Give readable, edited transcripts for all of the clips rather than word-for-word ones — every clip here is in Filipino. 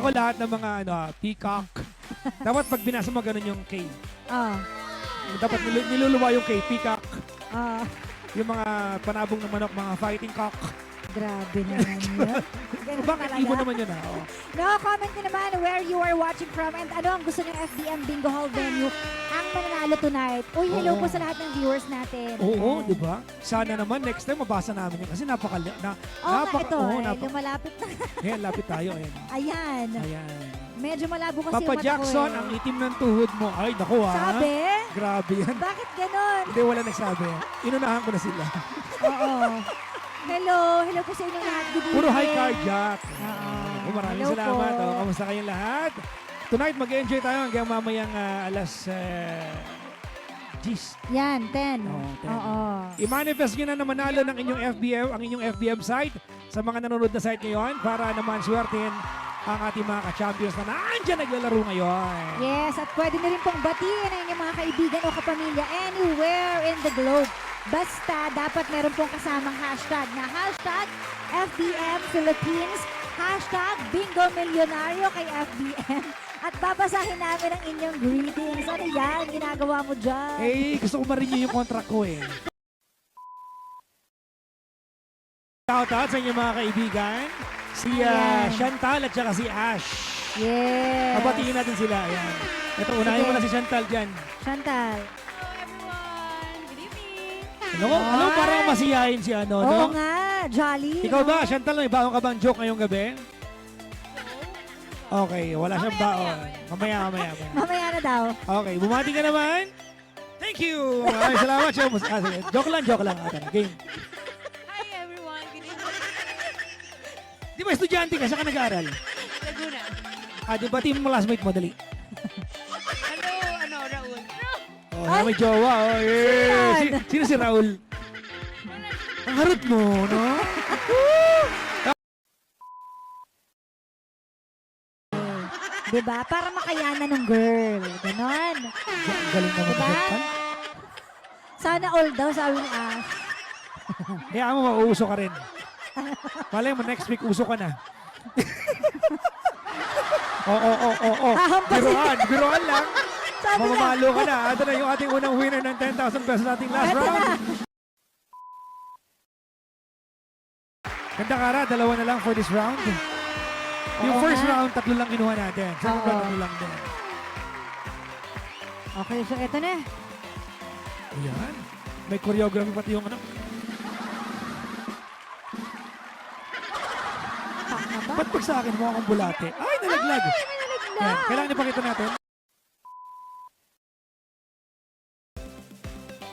Ako lahat ng mga peacock. Dapat pag binasa mo ganun yung K. Ah. Dapat niluluwa yung K, peacock. Ah. Yung mga panabong ng manok, mga fighting cock. Grabe naman yun. Ganun Bakit talaga. ibon naman yun Oh. No, comment nyo naman where you are watching from and ano ang gusto ng FBM Bingo Hall venue ang mananalo tonight. Uy, hello po sa lahat ng viewers natin. Oo, Ayan. di ba? Sana naman next time mabasa namin yun kasi ito. Malapit na. Ayan, lapit tayo. Ayan. Ayan. Medyo malabo kasi Papa yung mata Jackson, ko ang itim ng tuhod mo. Ay, naku Sabi? Grabe yan. Bakit ganon? Hindi, wala nagsabi. Inunahan ko na sila. Oo. Hello po sa inyong lahat. Good evening. Puro high carjack. Oo. Maraming Hello salamat. po. Kamusta kayong lahat? Tonight, mag-enjoy tayo hanggang mamayang alas 10. Yan, 10. 10. Oo. I-manifest nyo na manalo ng inyong FBM, ang inyong FBM site sa mga nanonood na site ngayon para naman swertin ang ating mga ka-champions na nandyan naglalaro ngayon. Yes, at pwede na rin pong batiin ang inyong mga kaibigan o kapamilya anywhere in the globe. Basta dapat meron pong kasamang hashtag na hashtag FBM Philippines, hashtag Bingo Milyonaryo kay FBM. At babasahin namin ang inyong greetings. Ano yan? Ginagawa mo dyan? Eh, gusto ko ma-renew yung contract ko eh. Shoutout sa inyong mga kaibigan. Si Chantal at saka si Ash. Yes. Kabatiin natin sila. Ayan. Ito, unahin mo na si Chantal dyan. Chantal. Ano, parang masiyahin si ano, Oo no? nga, jolly. Ikaw ba, Chantal, may baon ka bang joke ngayong gabi? Okay, wala siyang baon. Mamaya. Mamaya na daw. Okay, bumati ka naman. Thank you. Ay, salamat. Sige. Joke lang. Game. Hi everyone, good evening. Di ba estudyante ka? Saan ka nag-aaral? Laguna. Di ba team mo classmate mo? Dali. Raul. Oh, may jowa. Oh, yeah. Sino si Raul? Ang harot mo, no? Diba? Para makayanan ng girl. Ganon. Ang galing naman Diba? Chantal. Sana all daw, sabi ni Ash. Kaya mo, mauuso ka rin. Malay mo, next week, uso ka na. Oo. Biruan lang. Sabi na. Mamamalo ka na. Ito na yung ating unang winner ng 10,000 pesos nating last Eto round. na. Ganda Kara, dalawa na lang for this round. Yung Oo first nga. round, tatlo lang kinuha natin. Second Oo. round, tatlo lang din. Okay, so eto na. Ayan. May choreography pati yung ano. Tak na ba? Ba't pag sa akin mukha akong bulate? Ay, nalaglag. Ay, may nalaglag. Ayan. Kailangan ipakita natin.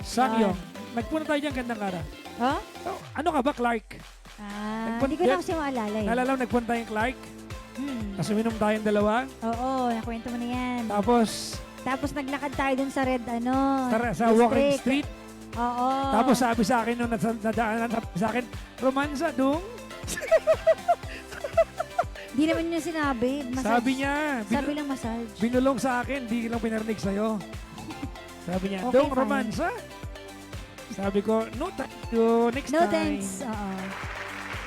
Sangyo. Nagpunta tayo dyan, gandang Kara. Huh? Oh, ano ka ba, Clark? Hindi ko na kasi maalala eh. Naalala mo, nagpunta tayong Clark? Tapos uminom tayong dalawa. Oo, nakwento mo na yan. Tapos, naglakad tayo dun sa red, sa walking street. Oo. Tapos sabi sa akin nung nadaanan sa akin, romansa dong. Di naman yun sinabi. Massage. Sabi niya, Sabi lang massage. binulong sa akin, di lang pinarinig sa'yo. Sabi niya, Okay, dong fine. romansa? Sabi ko, no thank you, next No time. thanks. Oo.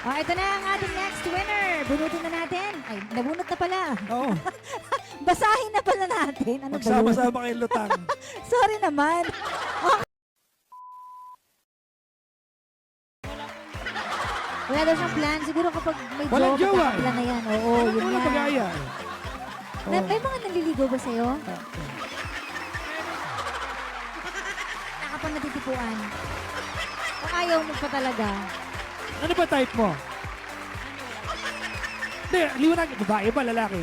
Ito na ang ating next winner. Bunutin na natin. Ay, nabunot na pala. Oo, Basahin na pala natin. Ano ba yun? magsama-sama kayo lutang. Sorry naman. Okay. Wala daw siyang plan. Siguro kapag may Walang jowa eh. plan na yan. Oo, yun Walang yan. pag-aya. May mga naliligaw ba sa'yo? Nakapang natitipuan. O ayaw mo pa talaga? Ano ba type mo? Hindi, liwanag. Babae ba, lalaki?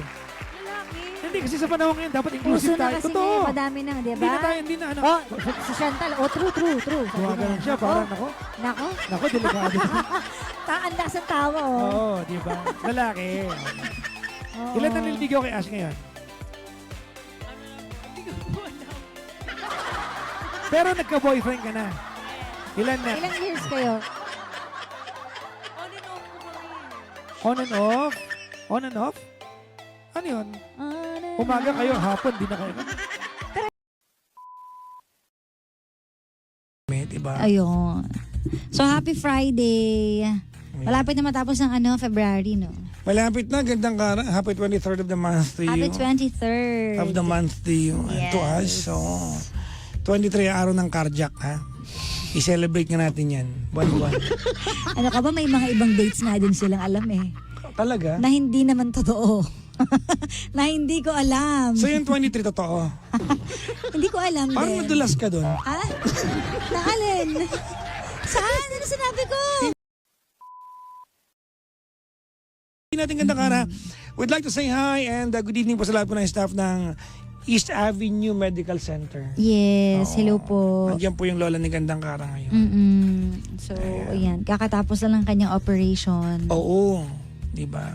Lalaki. Hindi, kasi sa panahon ngayon, dapat Uso inclusive na tayo. kasi Totoo. ngayon, madami na, di Hindi ba? na tayo, hindi na ano. Oh, si Chantal. Oh, true. Sabi Gumagano niya. siya, parang ako. Nako, Nako, delikado. taandas ang tawa, oh. Oo, di ba? Lalaki. Oo. Ilan na nililigaw kay Ash ngayon? Hindi ko po alam. Pero nagka-boyfriend ka na. Ilan na? Ilang years kayo? On and off po kami. On and off? On and off? Ano yun? Umaga kayo, hapon, di na kayo. Diba? Ayun. So, happy Friday. Malapit na matapos ng February, no? Malapit na, gandang karang. Happy 23rd of the month to you. Happy 23rd. Of the month to you and to us. Yes. So, 23 araw ng cardiac, ha? I-celebrate nga natin yan. Buwan-buwan. Ano ka ba, may mga ibang dates nga din silang alam eh. Talaga? Na hindi naman totoo. Na hindi ko alam. So, yung 23 totoo. Hindi ko alam Parang din. nadulas ka doon. Ha? Na alin? Saan? Ano sinabi ko? Hindi natin gandang kara. We'd like to say hi and good evening po sa lahat po ng staff ng East Avenue Medical Center. Yes, hello po. Nandiyan po yung lola ni Gandang Kara ngayon. So, ayan. Kakatapos na lang kanyang operation. Oo. Di ba?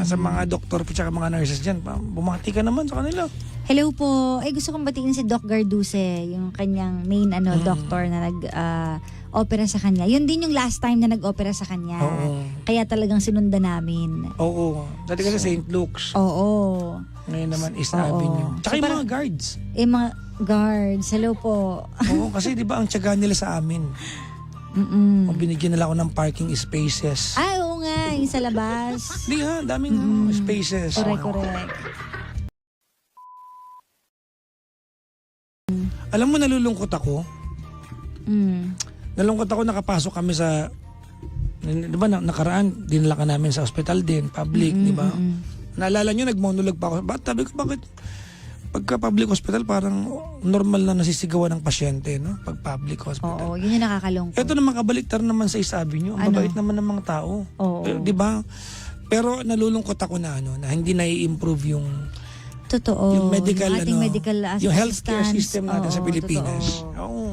Sa mga doktor po tsaka mga nurses dyan, bumati ka naman sa kanila. Hello po. Ay, gusto kong batiin si Doc Garduse, yung kanyang main doctor na nag-opera sa kanya. Yun din yung last time na nag-opera sa kanya. Oo. Kaya talagang sinundan namin. Oo. Dati kasi St. Luke's. Oo. Ngayon naman East Oo. Avenue. Tsaka So, yung parang- mga guards. Mga guards, hello po. Oo, kasi di ba ang tiyaga nila sa amin? O binigyan nila ako ng parking spaces. Ay, oo nga, yung sa labas. Di ha, daming spaces. Correct. Alam mo, nalulungkot ako. Mm. Nalungkot ako, nakapasok kami sa, di ba, nakaraan, dinala ka namin sa hospital din, public, di ba? Naalala nyo, nag-monologue pa ako. Sabi ko, bakit? Pagka public hospital, parang normal na nasisigawan ng pasyente, no? Pag public hospital. Oo, yun yung nakakalungkot. Ito naman, kabaliktar naman sa isabi nyo. Ang Ano? babait naman ng mga tao. Oo. Di ba? Pero nalulungkot ako na, na hindi na-i-improve yung Totoo. yung medical, yung ating medical yung healthcare assistance. system natin sa Oo, Pilipinas. totoo. Oo.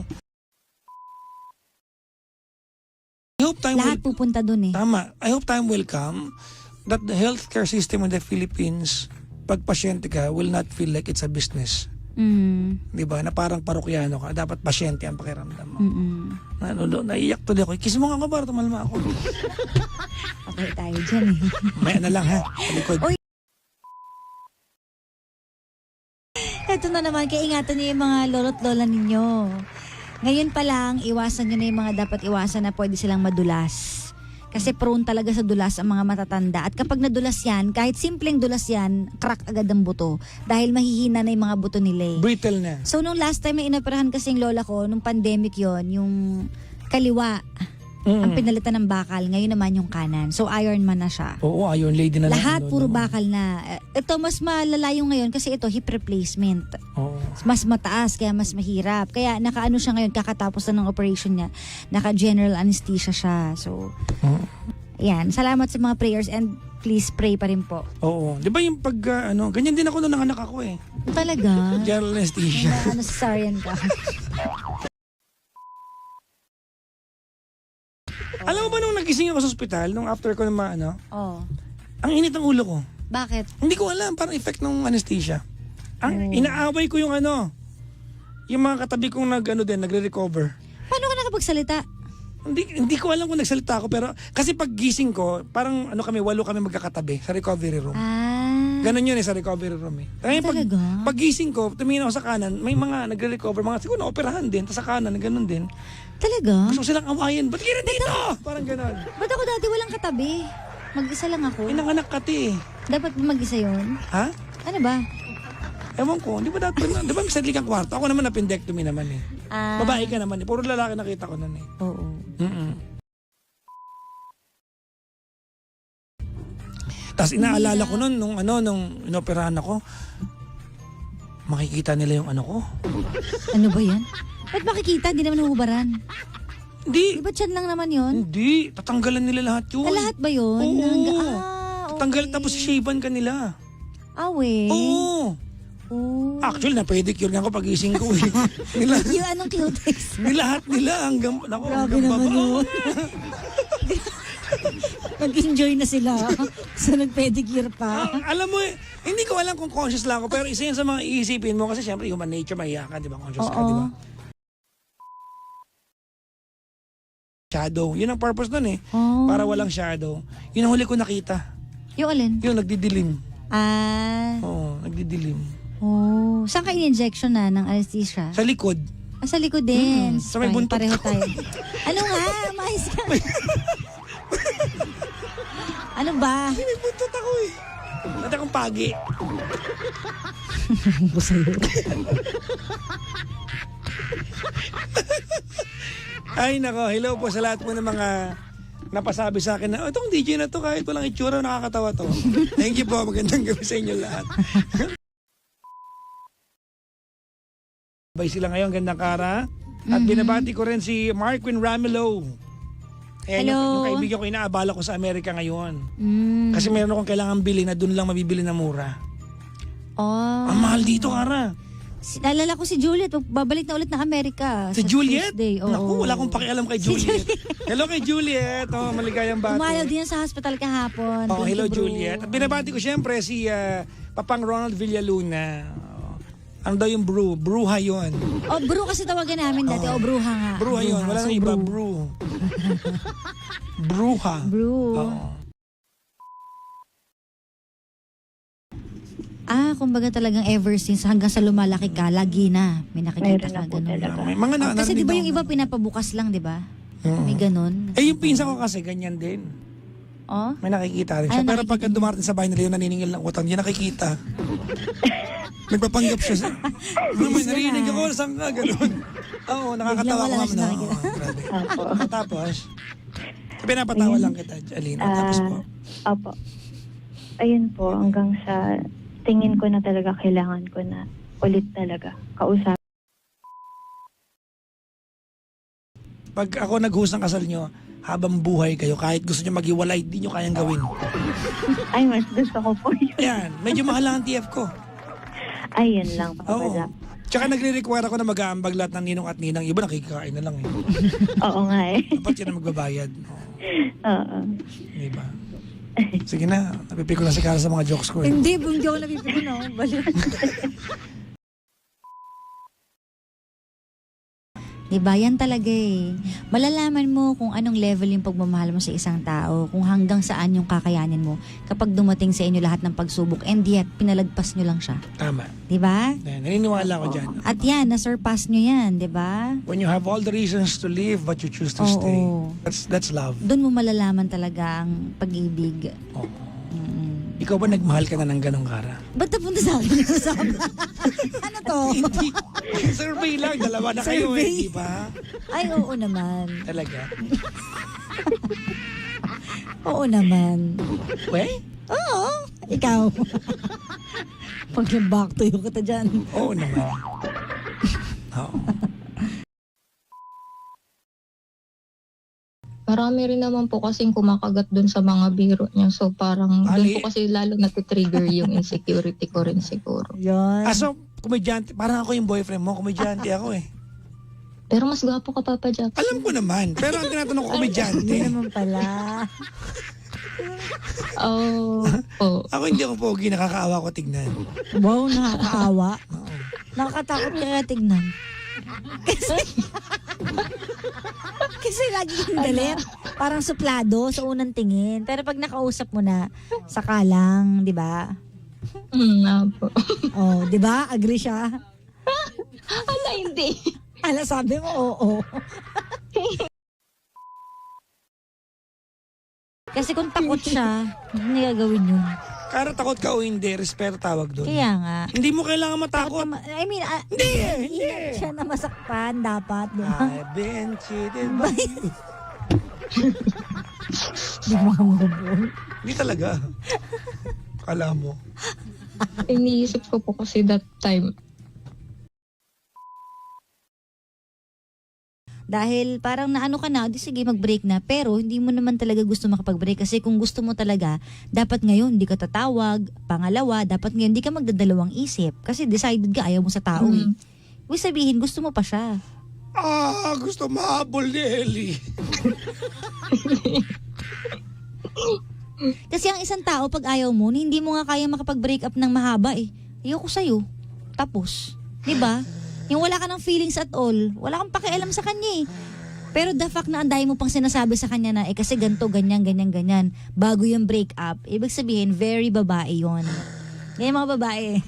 I hope time Lahat will, pupunta dun eh. tama. I hope time will come that the healthcare system in the Philippines, pag pasyente ka, will not feel like it's a business. Di ba? Na parang parokyano ka. Dapat pasyente ang pakiramdam mo. Naiyak tuloy ako. Kiss mo nga ako para tumalma ako. Okay tayo dyan eh. May na lang ha. Sa likod. Oy. Ito na naman, kaya ingatan niyo yung mga lolo't lola ninyo. Ngayon pa lang, iwasan nyo na yung mga dapat iwasan na pwede silang madulas. Kasi prone talaga sa dulas ang mga matatanda. At kapag nadulas yan, kahit simpleng dulas yan, crack agad ang buto. Dahil mahihina na yung mga buto nila eh. Brittle na. So nung last time na inoperahan kasi yung lola ko, nung pandemic yon, yung kaliwa, ang pinalitan ng bakal. Ngayon naman yung kanan. So Iron Man na siya. Oo, Iron Lady na lang. Lahat ang puro lolo mo. bakal na. Ito mas malalayo ngayon kasi ito hip replacement. Oo. Mas mataas kaya mas mahirap. Kaya nakaano siya ngayon kakatapos na ng operation niya. Naka general anesthesia siya. So yan, salamat sa mga prayers and please pray pa rin po. Oo. Di ba yung pag, ganyan din ako nung nanganak ako eh. Talaga? General anesthesia. Na cesarean ka. Alam mo ba nung nagising ako sa ospital, nung after ko naman, Oh. ang init ng ulo ko. Bakit? Hindi ko alam, parang effect ng anesthesia. Ang inaaway ko yung yung mga katabi kong nagre-recover. Paano ka nakapagsalita? Hindi ko alam kung nagsalita ako, pero kasi pag gising ko, parang kami, 8 kami magkakatabi sa recovery room. Ganon yun sa recovery room eh. Kaya Talaga? pag gising ko, tumingin ako sa kanan, may mga nagre-recover, mga siguro na-operahan din, tapos sa kanan, ganon din. Talaga? Gusto ko silang awayin, ba't kira dito? Parang ganon. Ba't ako dati walang katabi? Mag-isa lang ako. Inanganak ka ti eh. Dapat ba mag-isa yun? Ha? Ano ba? Ewan ko, di ba di ba may sarili kang kwarto? Ako naman na-pendectomy naman eh. Babae ka naman eh. Puro lalaki nakita ko nun eh. Oo. Tapos inaalala ko nun, nung inoperahan ako, makikita nila yung ko. Ano ba yan? Ba't makikita? Hindi naman huhubaran. Di Hindi. ba tiyan lang naman yun? Hindi. Tatanggalan nila lahat yun. Lahat ba yun? Oo. Tatanggal, Okay. tapos shaven ka nila. Awe. Oo. Oh. Actually, na-pedicure nga ako pagising ko eh. nila, Yung anong cutex? nilahat nila hanggang, Grabe hanggang naman baba. yun. Nag-enjoy na sila sa nag-pedicure pa. Alam mo hindi ko alam kung conscious lang ako, pero isa yan sa mga iisipin mo kasi syempre human nature, mahiya ka, di ba? Conscious ka, di ba? Shadow. Yun ang purpose nun eh. Oh. Para walang shadow. Yun ang huli ko nakita. Yung alin? Yung nagdidilim. Oo. Nagdidilim. Oh. Saan ka in-injection na ng anesthesia? Sa likod. Sa likod din. Sa may Fine, buntot pareho ko. tayo. Ano nga? Mais ka. Ano Ano ba? May buntot ako eh. Dati akong pagi. Ano sa'yo? Ay nako, hello po sa lahat po ng mga napasabi sa akin na, oh, itong DJ na to kahit walang itsura, nakakatawa to. Thank you po, magandang gabi sa inyo lahat. Bay sila ngayon, gandang kara. At binabati ko rin si Marquin Ramilo. Ayan, Hello. yung kaibigan ko, inaabala ko sa Amerika ngayon. Mm. Kasi meron akong kailangan bili na doon lang mabibili na mura. Oh. Ang mahal dito, Kara. Naalala ko si Juliet, babalik na ulit ng Amerika. Si sa Juliet? Tuesday. Oo. Naku, wala akong pakialam kay Juliet. Hello kay Juliet. Oh, maligayang bati. Umalaw din yan sa hospital kahapon. Oh, Thank hello you, bro. Juliet. At binabati ko siyempre si Papang Ronald Villaluna. Ano daw yung brew? Bruha yun. Oh, bro kasi tawagan namin dati. Oh, bruha nga. Bruha yun. Wala So, nang iba. bro. Brew. Bruha. Bro. Oo. Kumbaga talagang ever since hanggang sa lumalaki ka, lagi na may nakikita Mayroon na ka po ganun. talaga. May mga Kasi di ba yung narinig iba pinapabukas lang, di ba? Oo. May ganun. Eh yung pinsan ko kasi ganyan din. Oh? May nakikita rin siya. Ay, Pero nakikita pagka dumarating sa bahay nila yun, naniningil ng utang. Hindi nakikita. Nagpapanggap siya. May narinig ako, saan ka? Ganun. Oo, nakakatawa ko wala nga. siya nakikita. Grabe. Opo. Tapos, pinapatawa lang kita, Alina. Tapos po. Opo. Ayun po, hanggang sa tingin ko na talaga kailangan ko na ulit talaga kausap. Pag ako nag-host ng kasal nyo, habang buhay kayo, kahit gusto nyo maghiwalay, di nyo kayang gawin. Ay, mas gusto ko po yun. Ayan, medyo mahal lang ang TF ko. Ayun lang, Oo. Papa. Tsaka nagre-require ako na mag-aambag lahat ng ninong at ninang. Iba nakikikain na lang eh. Oo nga eh. Dapat yan ang magbabayad. Oo. Diba? Sige na, napipiko na si Cara sa mga jokes ko eh. Hindi, hindi ako napipili na. Balik. Diba? Yan talaga eh. Malalaman mo kung anong level yung pagmamahal mo sa isang tao, kung hanggang saan yung kakayanin mo kapag dumating sa inyo lahat ng pagsubok and yet pinalagpas nyo lang siya. Tama. Diba? Ayan, naniniwala ko dyan. At yan, na-surpass nyo yan, diba? When you have all the reasons to leave but you choose to stay, that's love. Doon mo malalaman talaga ang pag-ibig. Oo. Ikaw ba nagmahal ka na ng ganong, Cara? Ba't napunta sa akin yung usapan? Ano to? Hindi. Survey lang, dalawa na kayo Survey. eh, di ba? Ay, oo naman. Talaga. Oo naman. Wey? Oo. Ikaw. Pag back to you kita dyan. Oo naman. Oo. Marami rin naman po kasing kumakagat dun sa mga biro niya. So parang dun Ali? po kasi lalo natitrigger yung insecurity ko rin siguro. Yan. So, komedyante, parang ako yung boyfriend mo, komedyante ako eh. Pero mas gwapo ka, Papa Jackson. Alam ko naman, pero ang tinatanong ko Hindi komedyante. naman pala. Oh, po. Ako hindi ako pogi, nakakaawa ko tignan. Wow, nakakaawa. Nakakatakot kaya tignan. Kasi lagi kang galit. Parang suplado sa unang tingin. Pero pag nakausap mo na, saka lang, di ba? Po. Oh, di ba? Agree siya. Ala, hindi. Ala, sabi mo, oo. Kasi kung takot siya, hindi niya gagawin yun. Kara takot ka o hindi, respeto tawag doon. Kaya nga. Hindi mo kailangan matakot. I mean, Hindi eh, hindi. siya na masakpan dapat, di ba? I've been cheated by you. Di ba mabul? Hindi talaga. Kala mo. Iniisip ko po kasi that time. Dahil parang naano ka na, di sige mag-break na. Pero hindi mo naman talaga gusto makapag-break. Kasi kung gusto mo talaga, dapat ngayon hindi ka tatawag. Pangalawa, dapat ngayon hindi ka magdadalawang isip. Kasi decided ka, ayaw mo sa tao eh. Ibig sabihin, gusto mo pa siya. Gusto mahabol ni Ellie. Kasi ang isang tao, pag ayaw mo, hindi mo nga kaya makapag-break up ng mahaba eh. Ayoko sa'yo. Tapos. Diba? Yung wala ka ng feelings at all, wala kang pakialam sa kanya eh. Pero the fact na anday mo pang sinasabi sa kanya na, kasi ganito, ganyan, ganyan, ganyan, bago yung break up, ibig sabihin, very babae yon. Ganyan mga babae.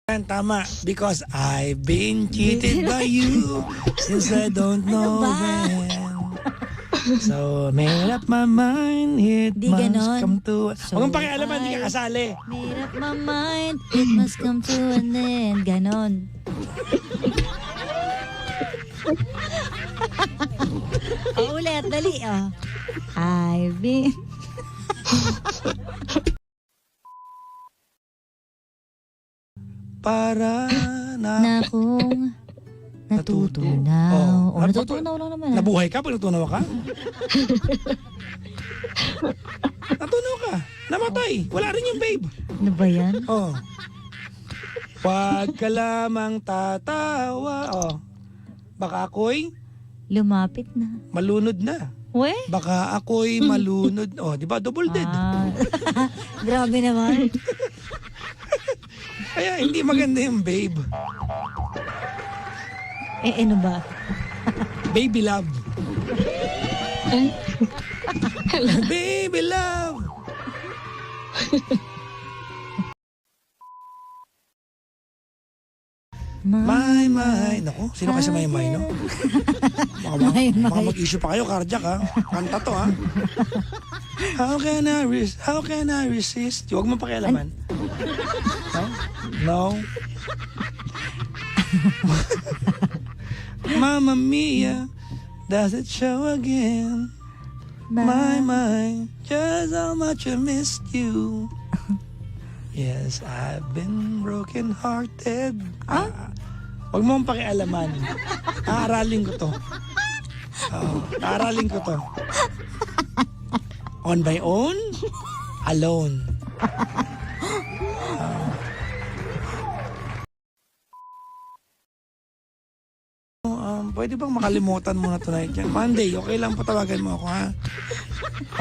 Tama, because I've been cheated by you since I don't know Ano ba? when. So, made up my mind, it Di must ganon. come to... So Huwag mong pakialaman, hindi ka kasali. Made up my mind, it must come to an end. Ganon. Ulit, dali, oh. I've been... Para na... na kung natutunaw. Oh, Oh, natutunaw lang naman. Nabuhay ka pag natunaw ka? Natunaw ka. Namatay. Wala rin yung babe. Ano ba yan? Oh. Wag ka lamang tatawa. Oh. Baka ako'y Lumapit na. malunod na. We? Baka ako'y malunod. Oh, di ba? Double dead. Ah, grabe naman. Kaya hindi maganda yung babe. Ano ba? Baby love. Baby love. My. Naku, sino kasi my, no? My. Baka mag-issue pa kayo, cardiac, ha? Kanta to, ha? How can I resist? Huwag mo pakialaman. No? Mamma Mia, does it show again? My, just how much I missed you. Yes, I've been broken-hearted. Huwag mo pakialaman. Aaralin ko to. Aaralin ko to. On my own, alone. Pwede bang makalimutan mo na tonight yan? Monday, okay lang patawagan mo ako, ha?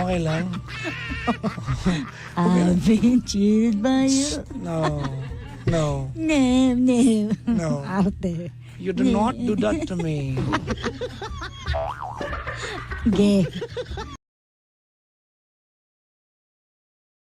Okay lang? I've been cheated by you. No. No. No. Arte. You do not do that to me. Gay.